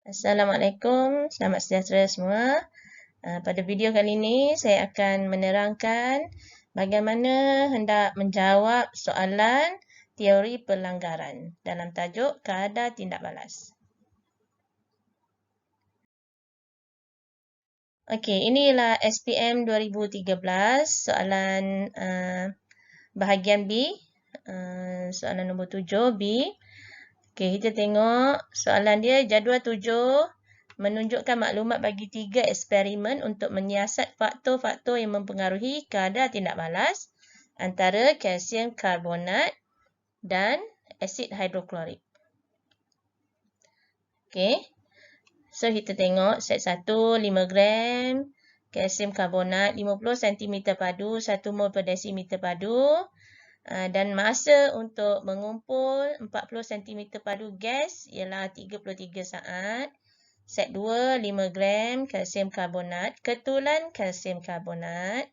Assalamualaikum, selamat sejahtera semua. Pada video kali ini saya akan menerangkan bagaimana hendak menjawab soalan teori pelanggaran dalam tajuk kadar tindak balas. Okey, inilah SPM 2013, soalan bahagian B, soalan nombor 7B. Okey, kita tengok soalan dia, jadual 7 menunjukkan maklumat bagi 3 eksperimen untuk menyiasat faktor-faktor yang mempengaruhi kadar tindak balas antara kalsium karbonat dan asid hidroklorik. Okey. So kita tengok set 1 5 gram kalsium karbonat 50 cm padu 1 mol per desimeter padu. Dan masa untuk mengumpul 40 cm padu gas ialah 33 saat. Set 2, 5 gram kalsium karbonat, ketulan kalsium karbonat,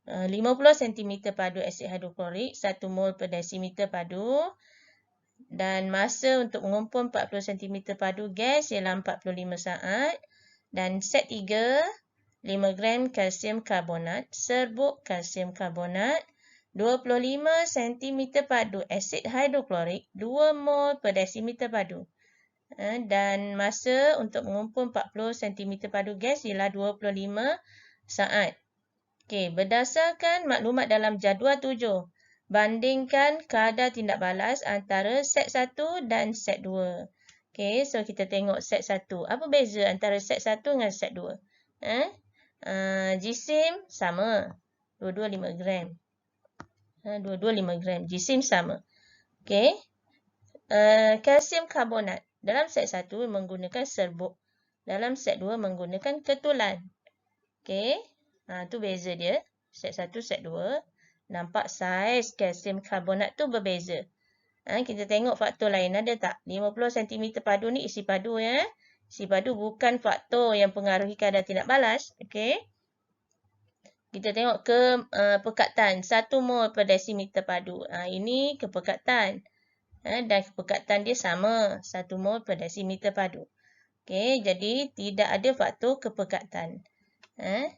50 cm padu asid hidroklorik, 1 mol per desimeter padu. Dan masa untuk mengumpul 40 cm padu gas ialah 45 saat. Dan set 3, 5 gram kalsium karbonat, serbuk kalsium karbonat, 25 cm padu asid hidroklorik, 2 mol per desimeter padu. Dan masa untuk mengumpul 40 cm padu gas ialah 25 saat. Okey, berdasarkan maklumat dalam jadual 7, bandingkan kadar tindak balas antara set 1 dan set 2. Okey, so kita tengok set 1. Apa beza antara set 1 dengan set 2? Jisim sama. Dua-dua 5 gram. Dua-dua 5 gram. Jisim sama. Okey. Kalsium karbonat. Dalam set 1 menggunakan serbuk. Dalam set 2 menggunakan ketulan. Okey. Tu beza dia. Set 1, set 2. Nampak saiz kalsium karbonat tu berbeza. Kita tengok faktor lain ada tak? 50 cm padu ni isi padu ya. Isi padu bukan faktor yang pengaruhi kadar tindak balas. Okey. Kita tengok ke pekatan 1 mol per desimeter padu. Ini kepekatan. Dan kepekatan dia sama 1 mol per desimeter padu. Okey, jadi tidak ada faktor kepekatan.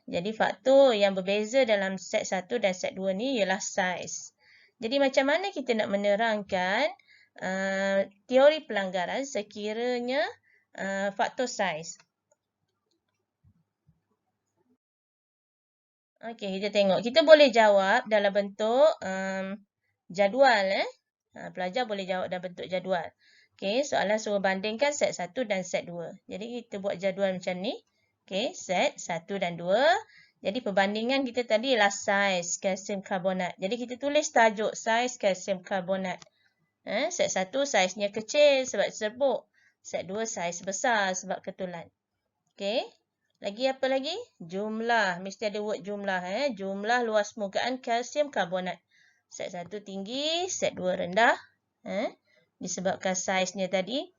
Jadi faktor yang berbeza dalam set 1 dan set 2 ni ialah saiz. Jadi macam mana kita nak menerangkan teori pelanggaran sekiranya faktor saiz? Okey, kita tengok. Kita boleh jawab dalam bentuk jadual. Pelajar boleh jawab dalam bentuk jadual. Okey, soalan suruh bandingkan set 1 dan set 2. Jadi kita buat jadual macam ni. Okey, set 1 dan 2. Jadi perbandingan kita tadi ialah saiz kalsium karbonat. Jadi kita tulis tajuk saiz kalsium karbonat. Set 1 saiznya kecil sebab serbuk. Set 2 saiz besar sebab ketulan. Okey. Lagi apa lagi? Jumlah. Mesti ada word jumlah. Jumlah luas permukaan kalsium karbonat. Set 1 tinggi, set 2 rendah. Disebabkan saiznya tadi.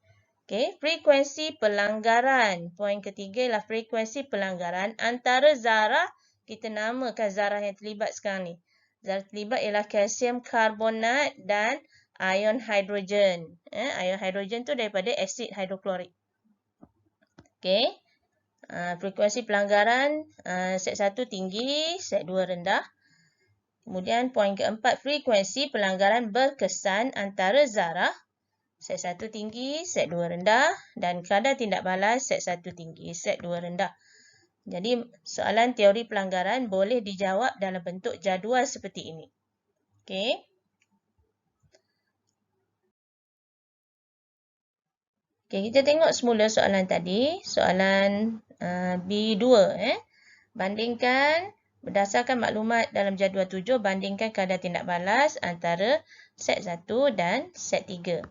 Okey, frekuensi pelanggaran. Poin ketiga ialah frekuensi pelanggaran antara zarah. Kita namakan zarah yang terlibat sekarang ni. Zarah terlibat ialah kalsium karbonat dan ion hidrogen. Ion hidrogen tu daripada asid hidroklorik. Okey. Frekuensi pelanggaran set 1 tinggi, set 2 rendah. Kemudian poin keempat, frekuensi pelanggaran berkesan antara zarah. Set 1 tinggi, set 2 rendah. Dan kadar tindak balas set 1 tinggi, set 2 rendah. Jadi soalan teori pelanggaran boleh dijawab dalam bentuk jadual seperti ini. Okey. Okey, kita tengok semula soalan tadi. Soalan B2. Bandingkan, berdasarkan maklumat dalam jadual 7, bandingkan kadar tindak balas antara set 1 dan set 3.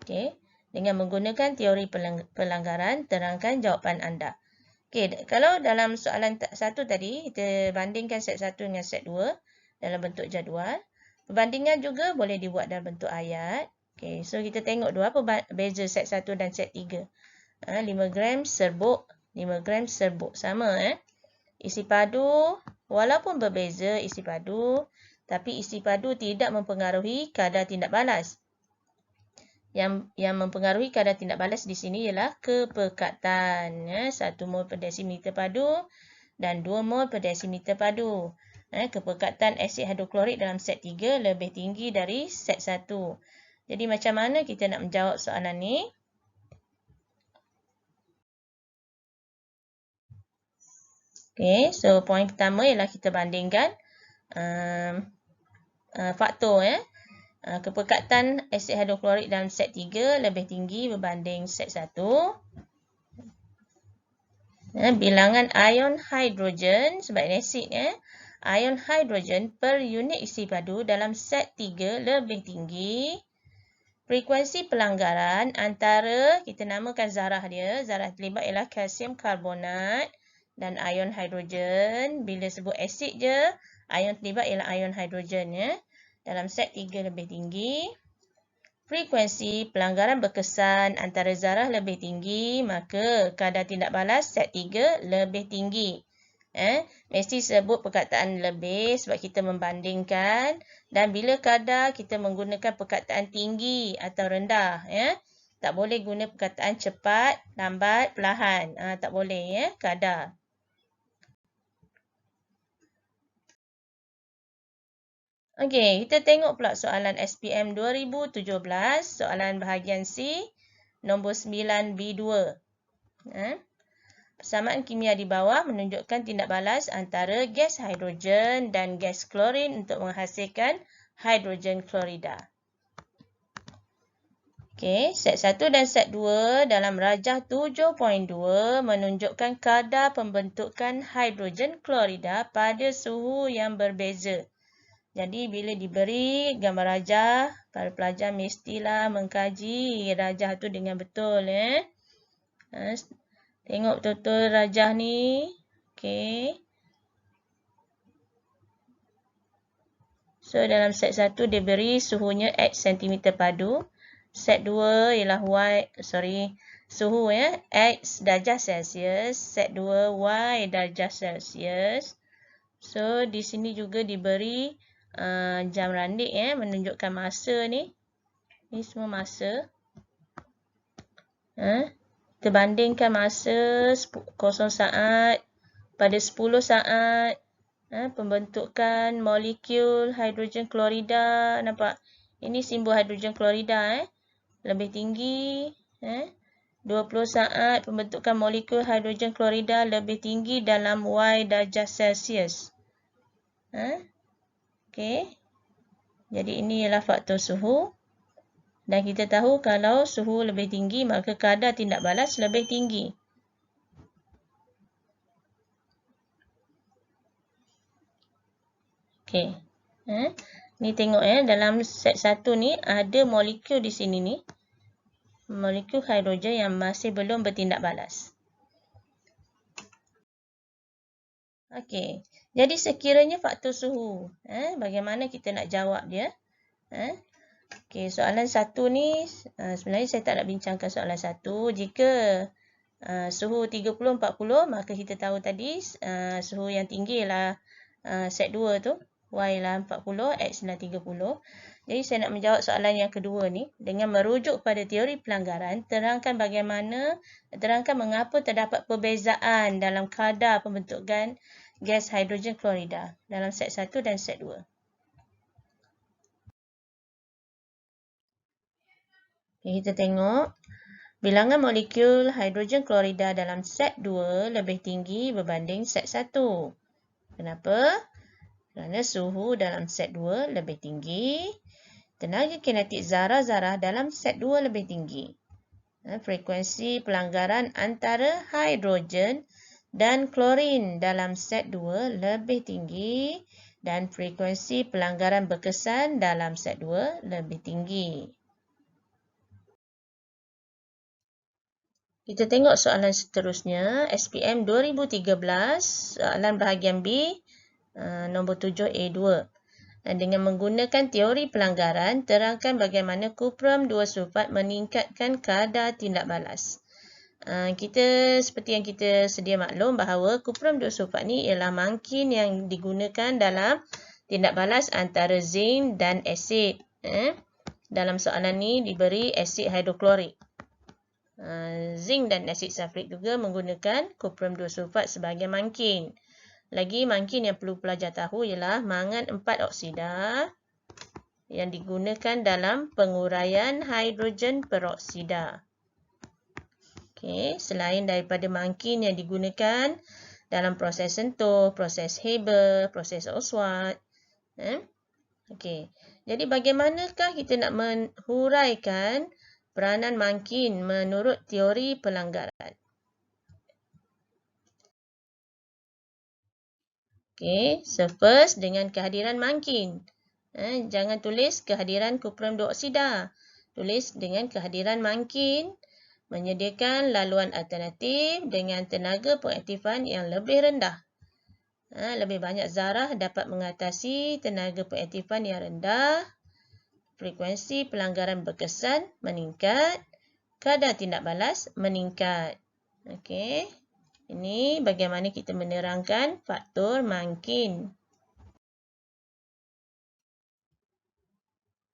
Okey, dengan menggunakan teori pelanggaran, terangkan jawapan anda. Okey, kalau dalam soalan 1 tadi, kita bandingkan set 1 dengan set 2 dalam bentuk jadual. Perbandingan juga boleh dibuat dalam bentuk ayat. Okey, so kita tengok dulu apa beza set 1 dan set 3. 5 gram serbuk, 5 gram serbuk. Sama, Isi padu, walaupun berbeza isi padu, tapi isi padu tidak mempengaruhi kadar tindak balas. Yang mempengaruhi kadar tindak balas di sini ialah kepekatan. 1 mol per desimeter padu dan 2 mol per desimeter padu. Kepekatan asid hidroklorik dalam set 3 lebih tinggi dari set 1. Jadi macam mana kita nak menjawab soalan ni? Okay, so poin pertama ialah kita bandingkan faktor. Kepekatan asid hidroklorik dalam set 3 lebih tinggi berbanding set 1. Bilangan ion hidrogen, sebab ini asid, ion hidrogen per unit isi padu dalam set 3 lebih tinggi. Frekuensi pelanggaran antara, kita namakan zarah dia, zarah terlibat ialah kalsium karbonat dan ion hidrogen. Bila sebut asid je, ion terlibat ialah ion hidrogen. Dalam set 3 lebih tinggi. Frekuensi pelanggaran berkesan antara zarah lebih tinggi, maka kadar tindak balas set 3 lebih tinggi. Mesti sebut perkataan lebih sebab kita membandingkan. Dan bila kadar kita menggunakan perkataan tinggi atau rendah. Tak boleh guna perkataan cepat, lambat, perlahan. Tak boleh, kadar. Okey, kita tengok pula soalan SPM 2017, soalan bahagian C, nombor 9B2. Persamaan kimia di bawah menunjukkan tindak balas antara gas hidrogen dan gas klorin untuk menghasilkan hidrogen klorida. Okey, set 1 dan set 2 dalam rajah 7.2 menunjukkan kadar pembentukan hidrogen klorida pada suhu yang berbeza. Jadi, bila diberi gambar rajah, para pelajar mestilah mengkaji rajah tu dengan betul. Tengok betul-betul rajah ni. Okey. So, dalam set 1 diberi suhunya X cm padu. Set 2 ialah suhu X darjah Celsius. Set 2 Y darjah Celsius. So, di sini juga diberi jam randik menunjukkan masa ni. Ni semua masa. Kita bandingkan masa 0 saat pada 10 saat. Pembentukan molekul hidrogen klorida. Nampak? Ini simbol hidrogen klorida. Lebih tinggi. 20 saat pembentukan molekul hidrogen klorida lebih tinggi dalam Y darjah Celsius. Okey. Jadi ini ialah faktor suhu. Dan kita tahu kalau suhu lebih tinggi maka kadar tindak balas lebih tinggi. Okey. Ni tengok dalam set 1 ni ada molekul di sini ni. Molekul hidrogen yang masih belum bertindak balas. Okey. Jadi sekiranya faktor suhu, bagaimana kita nak jawab dia? Okey, soalan 1 ni sebenarnya saya tak nak bincangkan soalan 1. Jika suhu 30-40, maka kita tahu tadi suhu yang tinggi ialah set 2 tu. Y ialah 40, X ialah 30. Jadi saya nak menjawab soalan yang kedua ni dengan merujuk pada teori pelanggaran, terangkan mengapa terdapat perbezaan dalam kadar pembentukan gas hidrogen klorida dalam set 1 dan set 2. Okay, kita tengok bilangan molekul hidrogen klorida dalam set 2 lebih tinggi berbanding set 1. Kenapa? Kerana suhu dalam set 2 lebih tinggi. Tenaga kinetik zarah-zarah dalam set 2 lebih tinggi. Frekuensi pelanggaran antara hidrogen dan klorin dalam set 2 lebih tinggi. Dan frekuensi pelanggaran berkesan dalam set 2 lebih tinggi. Kita tengok soalan seterusnya. SPM 2013, soalan bahagian B, nombor 7A2. Dengan menggunakan teori pelanggaran, terangkan bagaimana kupram 2 sulfat meningkatkan kadar tindak balas. Kita seperti yang kita sedia maklum bahawa kupram 2 sulfat ni ialah mangkin yang digunakan dalam tindak balas antara zinc dan asid. dalam soalan ni diberi asid hidroklorik. Zinc dan asid sulfurik juga menggunakan kuprum 2 sulfat sebagai mangkin. Lagi mangkin yang perlu pelajar tahu ialah mangan 4 oksida yang digunakan dalam penguraian hidrogen peroksida. Okay, selain daripada mangkin yang digunakan dalam proses sentuh, proses Haber, proses Oswald. Okay. Jadi bagaimanakah kita nak menghuraikan peranan mangkin menurut teori pelanggaran? Okay, so first dengan kehadiran mangkin. Jangan tulis kehadiran kuprum 2 oksida. Tulis dengan kehadiran mangkin menyediakan laluan alternatif dengan tenaga pengaktifan yang lebih rendah. Lebih banyak zarah dapat mengatasi tenaga pengaktifan yang rendah. Frekuensi pelanggaran berkesan meningkat. Kadar tindak balas meningkat. Okey. Ini bagaimana kita menerangkan faktor mangkin.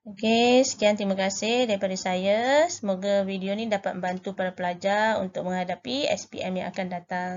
Okey, sekian terima kasih daripada saya. Semoga video ini dapat membantu para pelajar untuk menghadapi SPM yang akan datang.